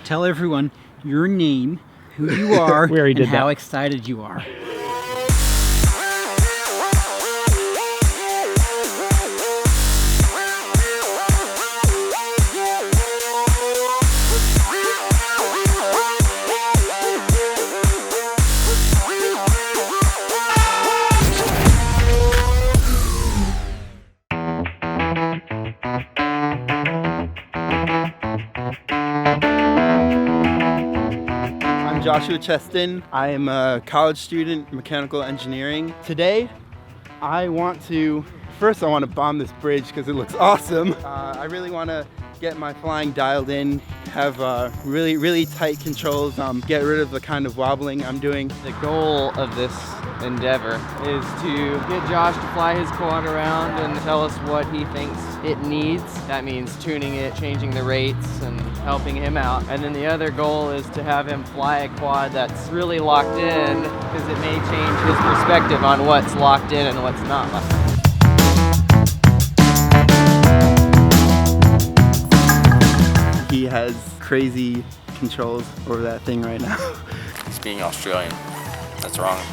tell everyone your name, who you are, and how excited you are. Joshua Cheston. I am a college student in mechanical engineering. Today, I want to bomb this bridge because it looks awesome. I really want to get my flying dialed in, have really tight controls, get rid of the kind of wobbling I'm doing. The goal of this endeavor is to get Josh to fly his quad around and tell us what he thinks it needs. That means tuning it, changing the rates, and helping him out. And then the other goal is to have him fly a quad that's really locked in, because it may change his perspective on what's locked in and what's not locked in. He has crazy controls over that thing right now. He's being Australian. That's wrong.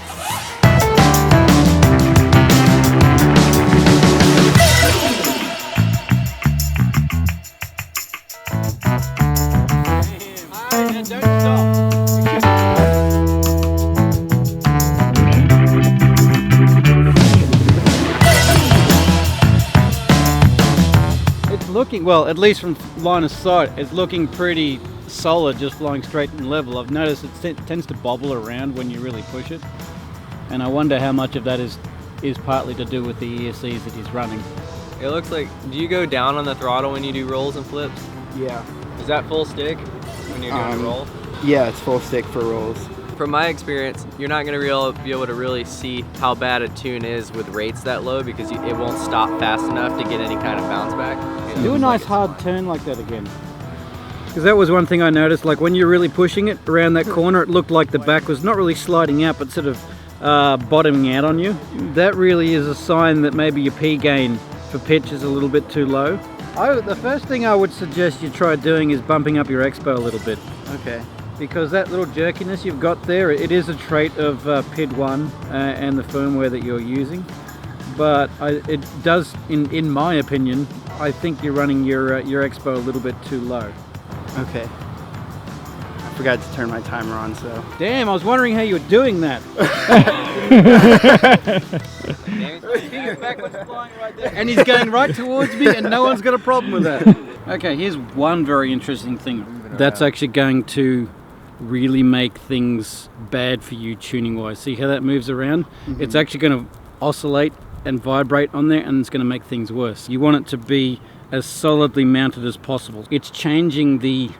Looking, well, at least from line of sight, it's looking pretty solid, just flying straight and level. I've noticed it tends to bobble around when you really push it, and I wonder how much of that is partly to do with the ESCs that he's running. It looks like, do you go down on the throttle when you do rolls and flips? Yeah. Is that full stick when you're doing a roll? Yeah, it's full stick for rolls. From my experience, you're not going to be able to really see how bad a tune is with rates that low, because it won't stop fast enough to get any kind of bounce back. Do a nice hard turn like that again. Because that was one thing I noticed, like when you're really pushing it around that corner, it looked like the back was not really sliding out, but sort of bottoming out on you. That really is a sign that maybe your P gain for pitch is a little bit too low. The first thing I would suggest you try doing is bumping up your expo a little bit. Okay. Because that little jerkiness you've got there, it is a trait of PID 1 and the firmware that you're using. But it does, in my opinion, I think you're running your expo a little bit too low. Okay. I forgot to turn my timer on, so. Damn, I was wondering how you were doing that. And he's going right towards me, and no one's got a problem with that. Okay, here's one very interesting thing. That's actually going to really make things bad for you tuning wise. See how that moves around? Mm-hmm. It's actually going to oscillate and vibrate on there, and it's going to make things worse. You want it to be as solidly mounted as possible. It's changing the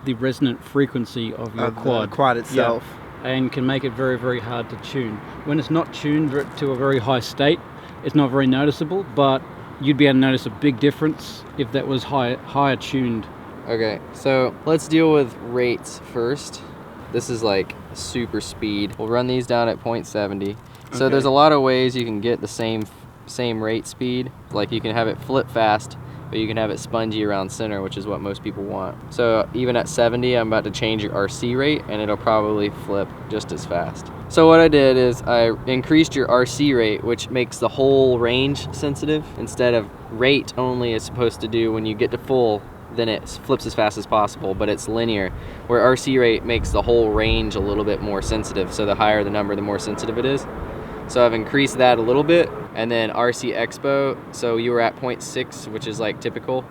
resonant frequency of your quad. The quad itself. Yeah, and can make it very, very hard to tune. When it's not tuned to a very high state, it's not very noticeable, but you'd be able to notice a big difference if that was higher tuned. Okay, so let's deal with rates first. This is like super speed. We'll run these down at 0.70. So there's a lot of ways you can get the same rate speed. Like you can have it flip fast, but you can have it spongy around center, which is what most people want. So even at 70, I'm about to change your RC rate, and it'll probably flip just as fast. So what I did is I increased your RC rate, which makes the whole range sensitive, instead of rate only is supposed to do when you get to full, then it flips as fast as possible, but it's linear, where RC rate makes the whole range a little bit more sensitive. So the higher the number, the more sensitive it is. So I've increased that a little bit. And then RC Expo, so you were at 0.6, which is like typical.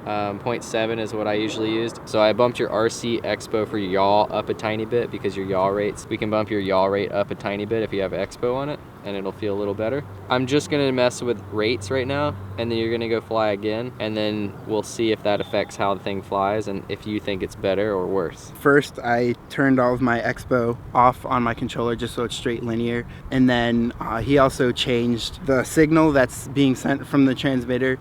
0.7 is what I usually used. So I bumped your RC Expo for your yaw up a tiny bit, because your yaw rates, we can bump your yaw rate up a tiny bit if you have Expo on it, and it'll feel a little better. I'm just gonna mess with rates right now, and then you're gonna go fly again, and then we'll see if that affects how the thing flies and if you think it's better or worse. First, I turned all of my Expo off on my controller just so it's straight linear, and then he also changed the signal that's being sent from the transmitter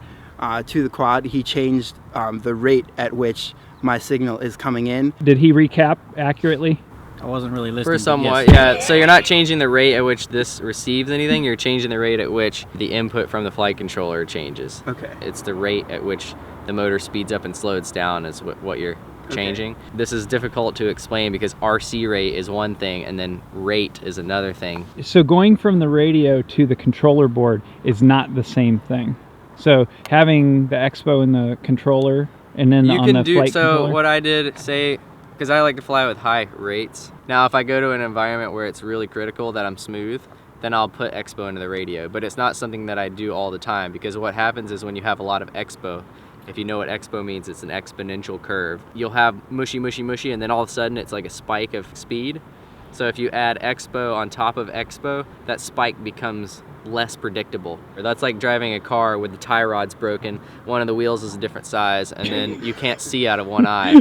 to the quad. He changed the rate at which my signal is coming in. Did he recap accurately? I wasn't really listening. For somewhat, yeah. So you're not changing the rate at which this receives anything, you're changing the rate at which the input from the flight controller changes. Okay. It's the rate at which the motor speeds up and slows down is what you're changing. This is difficult to explain because RC rate is one thing and then rate is another thing. So going from the radio to the controller board is not the same thing. So having the expo in the controller and then You on can the do, flight so controller? what I did, say, because I like to fly with high rates. Now if I go to an environment where it's really critical that I'm smooth, then I'll put expo into the radio. But it's not something that I do all the time, because what happens is when you have a lot of expo, if you know what expo means, it's an exponential curve. You'll have mushy, mushy, mushy, and then all of a sudden it's like a spike of speed. So if you add expo on top of expo, that spike becomes less predictable. That's like driving a car with the tie rods broken, one of the wheels is a different size, and then you can't see out of one eye.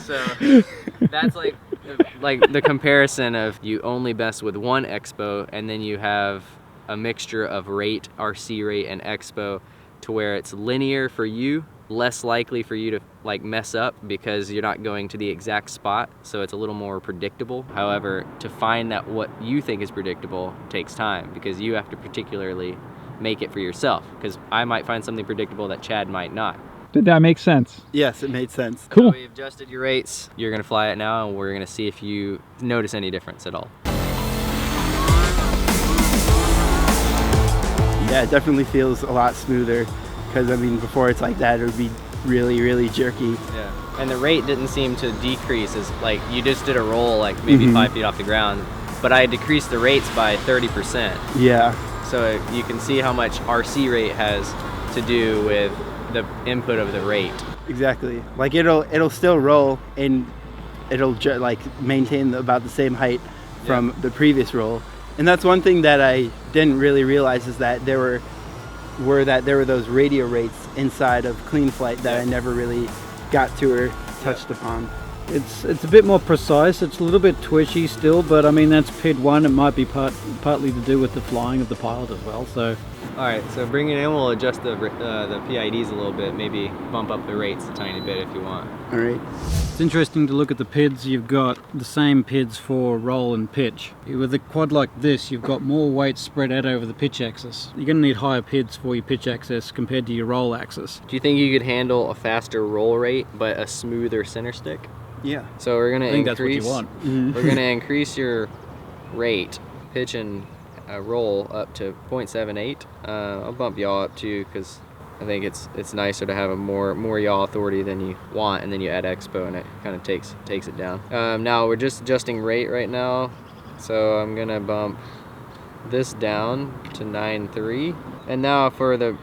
So that's like the comparison of you only mess with one expo, and then you have a mixture of rate, RC rate, and expo, to where it's linear for you, less likely for you to like mess up because you're not going to the exact spot, so it's a little more predictable. However, to find that what you think is predictable takes time, because you have to particularly make it for yourself, because I might find something predictable that Chad might not. Did that make sense? Yes, it made sense. Cool. So we've adjusted your rates. You're gonna fly it now, and we're gonna see if you notice any difference at all. Yeah, it definitely feels a lot smoother, because I mean, before it's like that, it would be really, really jerky. Yeah. And the rate didn't seem to decrease, as like you just did a roll like maybe 5 feet off the ground, but I decreased the rates by 30%. Yeah. So you can see how much RC rate has to do with the input of the rate. Exactly. Like it'll still roll, and it'll like maintain about the same height from the previous roll. And that's one thing that I didn't really realize, is that there were those radio rates inside of Clean Flight that I never really got to or touched upon. It's a bit more precise. It's a little bit twitchy still, but I mean that's PID 1. It might be partly to do with the flying of the pilot as well. So, all right. So bringing it in, we'll adjust the PIDs a little bit. Maybe bump up the rates a tiny bit if you want. All right. it's interesting to look at the PIDs. You've got the same PIDs for roll and pitch. With a quad like this, you've got more weight spread out over the pitch axis. You're going to need higher PIDs for your pitch axis compared to your roll axis. Do you think you could handle a faster roll rate but a smoother center stick? Yeah. So we're gonna I think increase. that's what you want. We're gonna increase your rate, pitch and roll up to 0.78. I'll bump yaw up too, because I think it's nicer to have a more yaw authority than you want, and then you add expo and it kind of takes it down. Now we're just adjusting rate right now, so I'm gonna bump this down to 9.3. And now for the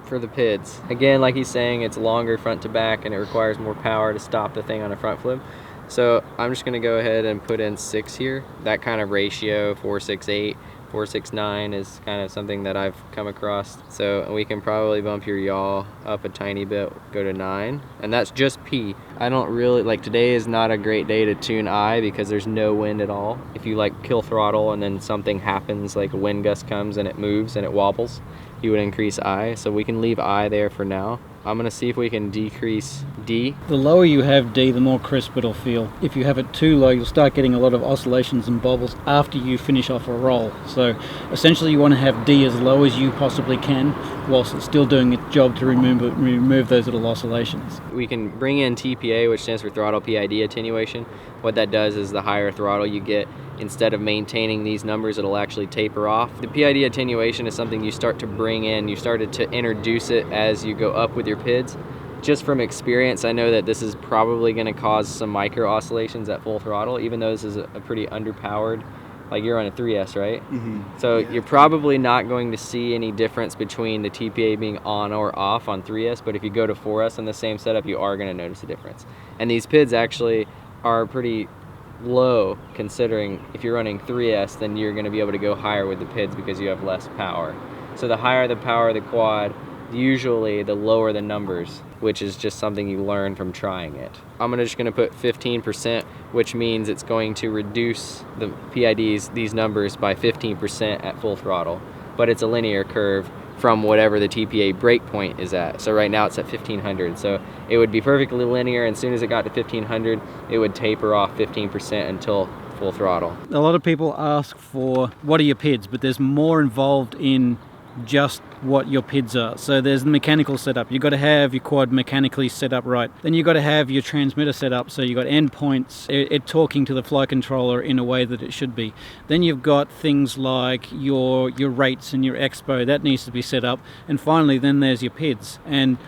PIDs. Again, like he's saying, it's longer front to back and it requires more power to stop the thing on a front flip. So I'm just gonna go ahead and put in 6 here. That kind of ratio, 4.68, 4.69 is kind of something that I've come across. So we can probably bump your yaw up a tiny bit, go to 9. And that's just P. I don't really, like today is not a great day to tune I because there's no wind at all. If you like kill throttle and then something happens, like a wind gust comes and it moves and it wobbles, you would increase I. So we can leave I there for now. I'm gonna see if we can decrease D. The lower you have D, the more crisp it'll feel. If you have it too low, you'll start getting a lot of oscillations and bobbles after you finish off a roll. So essentially you want to have D as low as you possibly can, whilst it's still doing its job to remove those little oscillations. We can bring in TPA, which stands for throttle PID attenuation. What that does is the higher throttle you get, instead of maintaining these numbers, it'll actually taper off. The PID attenuation is something you start to bring in. You started to introduce it as you go up with your PIDs. Just from experience, I know that this is probably going to cause some micro oscillations at full throttle, even though this is a pretty underpowered, like you're on a 3S, right? Mm-hmm. So you're probably not going to see any difference between the TPA being on or off on 3S, but if you go to 4S on the same setup, you are going to notice a difference. And these PIDs actually are pretty low, considering if you're running 3S, then you're going to be able to go higher with the PIDs because you have less power. So the higher the power of the quad, usually the lower the numbers, which is just something you learn from trying it. I'm just going to put 15%, which means it's going to reduce the PIDs, these numbers, by 15% at full throttle, but it's a linear curve from whatever the TPA breakpoint is at. So right now it's at 1500, so it would be perfectly linear, and as soon as it got to 1500, it would taper off 15% until full throttle. A lot of people ask for what are your PIDs, but there's more involved in just what your PIDs are. So there's the mechanical setup. You've got to have your quad mechanically set up right. Then you've got to have your transmitter set up so you've got endpoints, it talking to the flight controller in a way that it should be. Then you've got things like your rates and your expo, that needs to be set up. And finally, then there's your PIDs. And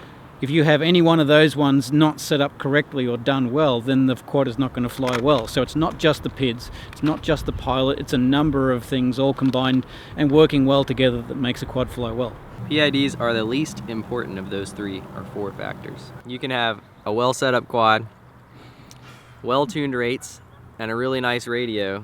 if you have any one of those ones not set up correctly or done well, then the quad is not going to fly well. So it's not just the PIDs, it's not just the pilot, it's a number of things all combined and working well together that makes a quad fly well. PIDs are the least important of those 3 or 4 factors. You can have a well set up quad, well-tuned rates, and a really nice radio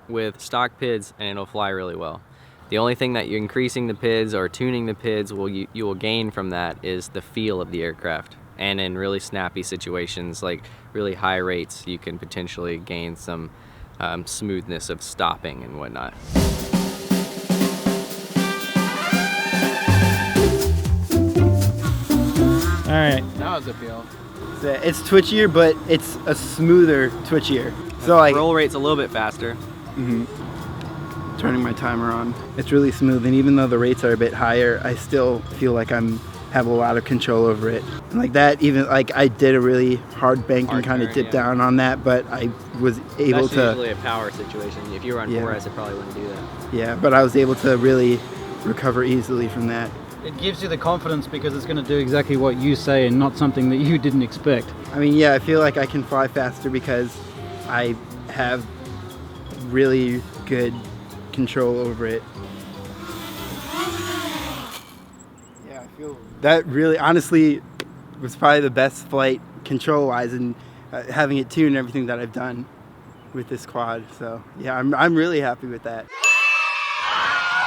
with stock PIDs, and it'll fly really well. The only thing that you're increasing the PIDs or tuning the PIDs you will gain from that is the feel of the aircraft. And in really snappy situations, like really high rates, you can potentially gain some smoothness of stopping and whatnot. All right. That was a feel. It's twitchier, but it's a smoother twitchier. So like roll rate's a little bit faster. Turning my timer on, it's really smooth, and even though the rates are a bit higher, I still feel like have a lot of control over it. And like that, even like I did a really hard bank and kind of dip down on that, but I was able That's to. usually a power situation. If you were on 4S, it probably wouldn't do that. Yeah, but I was able to really recover easily from that. It gives you the confidence because it's going to do exactly what you say and not something that you didn't expect. I mean, yeah, I feel like I can fly faster because I have really good control over it. Yeah, I feel that really, honestly, was probably the best flight control-wise, and having it tuned and everything that I've done with this quad. So yeah, I'm really happy with that.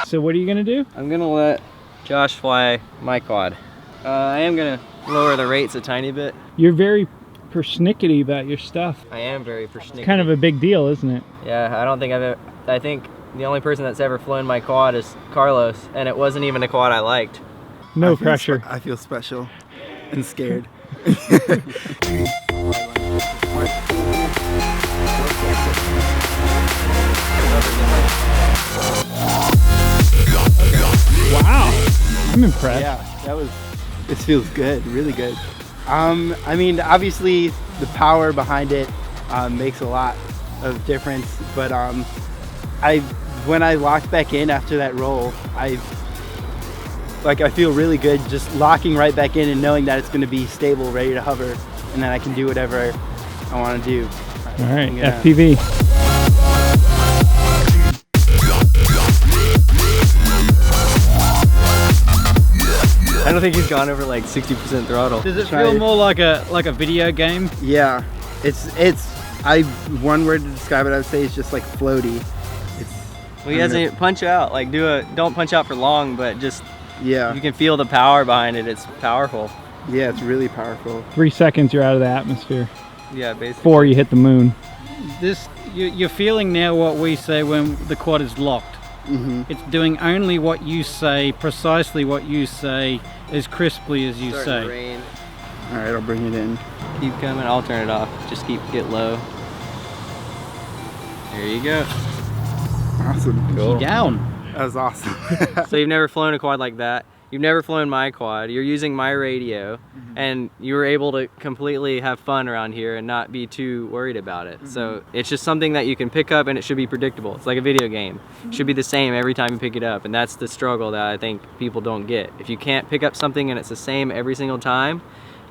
So what are you gonna do? I'm gonna let Josh fly my quad. I am gonna lower the rates a tiny bit. You're very persnickety about your stuff. I am very persnickety. It's kind of a big deal, isn't it? Yeah, I think the only person that's ever flown my quad is Carlos, and it wasn't even a quad I liked. No pressure. I feel special and scared. Wow, I'm impressed. Yeah, this feels good, really good. I mean, obviously the power behind it makes a lot of difference, but when I locked back in after that roll, I feel really good just locking right back in and knowing that it's going to be stable, ready to hover, and then I can do whatever I want to do. All right, FPV. I don't think he's gone over like 60% throttle. Does it feel more like a video game? Yeah, one word to describe it, I would say, is just like floaty. Well, he doesn't even punch out. Like don't punch out for long, but just yeah, you can feel the power behind it. It's powerful. Yeah, it's really powerful. 3 seconds, you're out of the atmosphere. Yeah, basically. 4, you hit the moon. You're feeling now what we say when the quad is locked. It's doing only what you say, precisely what you say, as crisply as you say. Rain. All right, I'll bring it in. Keep coming. I'll turn it off. Just get low. There you go. Awesome. Cool. Down. That was awesome. So you've never flown a quad like that. You've never flown my quad. You're using my radio, and you were able to completely have fun around here and not be too worried about it. So it's just something that you can pick up, and it should be predictable. It's like a video game. It should be the same every time you pick it up, and that's the struggle that I think people don't get. If you can't pick up something and it's the same every single time,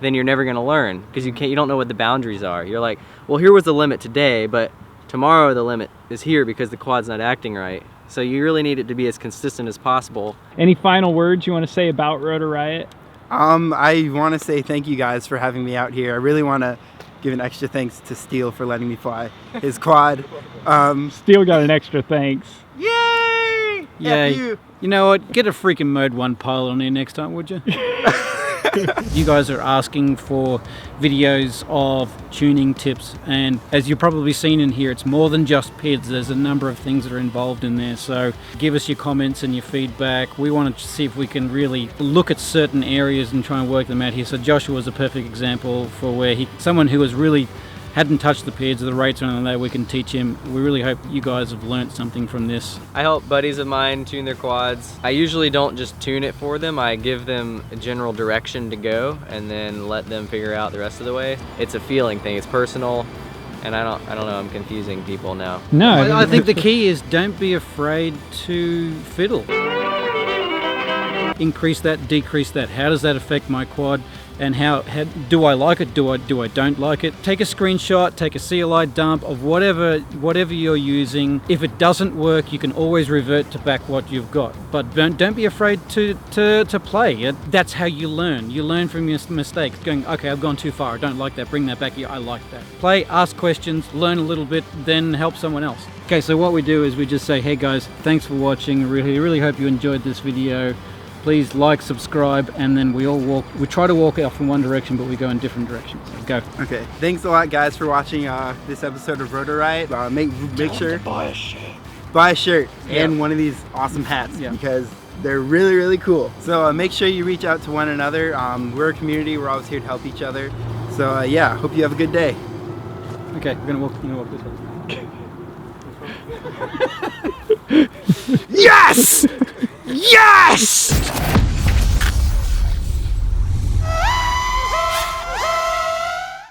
then you're never gonna learn, because you don't know what the boundaries are. You're like, well, here was the limit today, but tomorrow the limit is here because the quad's not acting right. So you really need it to be as consistent as possible. Any final words you want to say about Rotor Riot? I want to say thank you guys for having me out here. I really want to give an extra thanks to Steele for letting me fly his quad. Steele got an extra thanks. Yay! Yeah, you know what? Get a freaking Mode 1 pilot on here next time, would you? You guys are asking for videos of tuning tips, and as you've probably seen in here, it's more than just PIDs. There's a number of things that are involved in there, so give us your comments and your feedback. We want to see if we can really look at certain areas and try and work them out here. So Joshua was a perfect example for where someone who was really hadn't touched the PIDs or the rates or anything like that, we can teach him. We really hope you guys have learnt something from this. I help buddies of mine tune their quads. I usually don't just tune it for them. I give them a general direction to go and then let them figure out the rest of the way. It's a feeling thing. It's personal. And I don't know, I'm confusing people now. No, I think the key is don't be afraid to fiddle. Increase that, decrease that. How does that affect my quad? And how do I like it? Do I don't like it? Take a screenshot, take a CLI dump of whatever you're using. If it doesn't work, you can always revert to back what you've got. But don't be afraid to play. That's how you learn. You learn from your mistakes. Going, okay, I've gone too far. I don't like that. Bring that back. Yeah, I like that. Play, ask questions, learn a little bit, then help someone else. Okay, so what we do is we just say, hey guys, thanks for watching. Really hope you enjoyed this video. Please like, subscribe, and then we try to walk off in one direction, but we go in different directions. So go. Okay, thanks a lot guys for watching this episode of Rotor Riot. Make sure to buy a shirt and one of these awesome hats because they're really cool. So make sure you reach out to one another. We're a community, we're always here to help each other. So yeah, hope you have a good day. Okay, we're gonna walk this way. Yes! Yes!